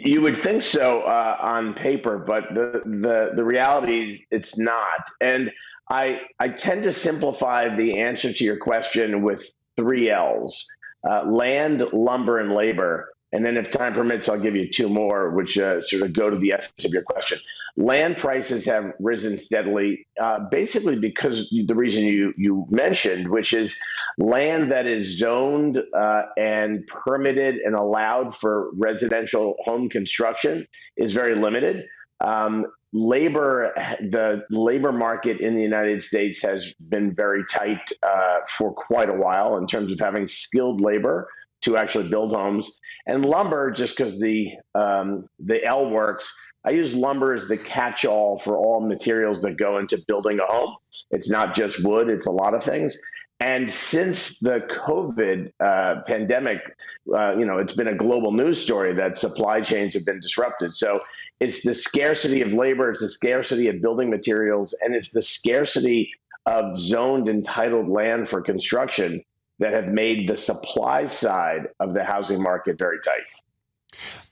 You would think so on paper, but the reality is it's not. And I tend to simplify the answer to your question with three L's: land, lumber, and labor. And then if time permits, I'll give you two more, which sort of go to the essence of your question. Land prices have risen steadily, basically because the reason you mentioned, which is land that is zoned and permitted and allowed for residential home construction is very limited. The labor market in the United States has been very tight for quite a while in terms of having skilled labor to actually build homes. And lumber, just because the L works, I use lumber as the catch-all for all materials that go into building a home. It's not just wood, it's a lot of things. And since the COVID pandemic, it's been a global news story that supply chains have been disrupted. So it's the scarcity of labor, it's the scarcity of building materials, and it's the scarcity of zoned entitled land for construction that have made the supply side of the housing market very tight.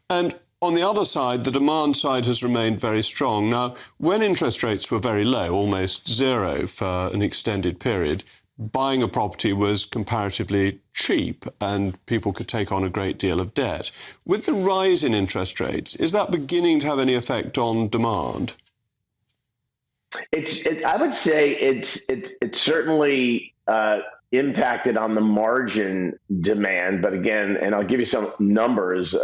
And on the other side, the demand side has remained very strong. Now, when interest rates were very low, almost zero for an extended period, buying a property was comparatively cheap and people could take on a great deal of debt. With the rise in interest rates, is that beginning to have any effect on demand? I would say it's certainly impacted on the margin demand, but again, and I'll give you some numbers.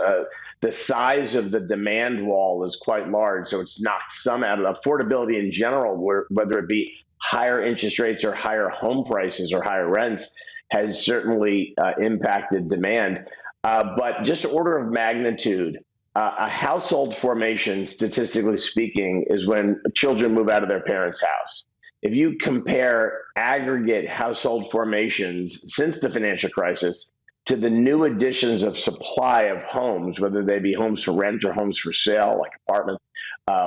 The size of the demand wall is quite large, so it's knocked some out of affordability in general, whether it be higher interest rates or higher home prices or higher rents, has certainly impacted demand. But just order of magnitude, a household formation, statistically speaking, is when children move out of their parents' house. If you compare aggregate household formations since the financial crisis to the new additions of supply of homes, whether they be homes for rent or homes for sale, like apartments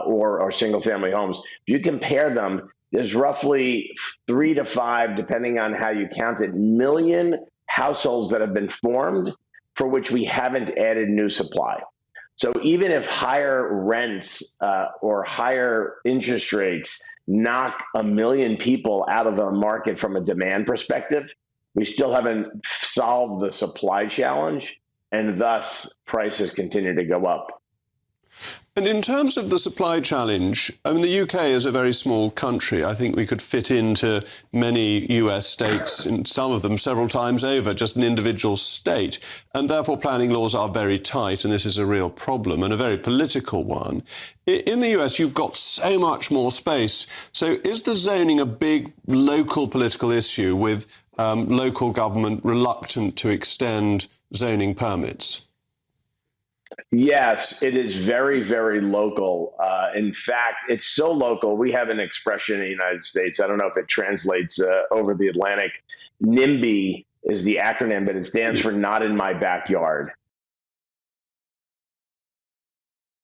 or single-family homes, if you compare them, there's roughly 3 to 5, depending on how you count it, million households that have been formed for which we haven't added new supply. So even if higher rents or higher interest rates knock 1 million people out of the market from a demand perspective, we still haven't solved the supply challenge, and thus prices continue to go up. And in terms of the supply challenge, I mean, the UK is a very small country. I think we could fit into many US states, in some of them several times over, just an individual state. And therefore, planning laws are very tight, and this is a real problem and a very political one. In the US, you've got so much more space. So is the zoning a big local political issue with local government reluctant to extend zoning permits? Yes, it is very, very local. In fact, it's so local, we have an expression in the United States. I don't know if it translates over the Atlantic. NIMBY is the acronym, but it stands for not in my backyard.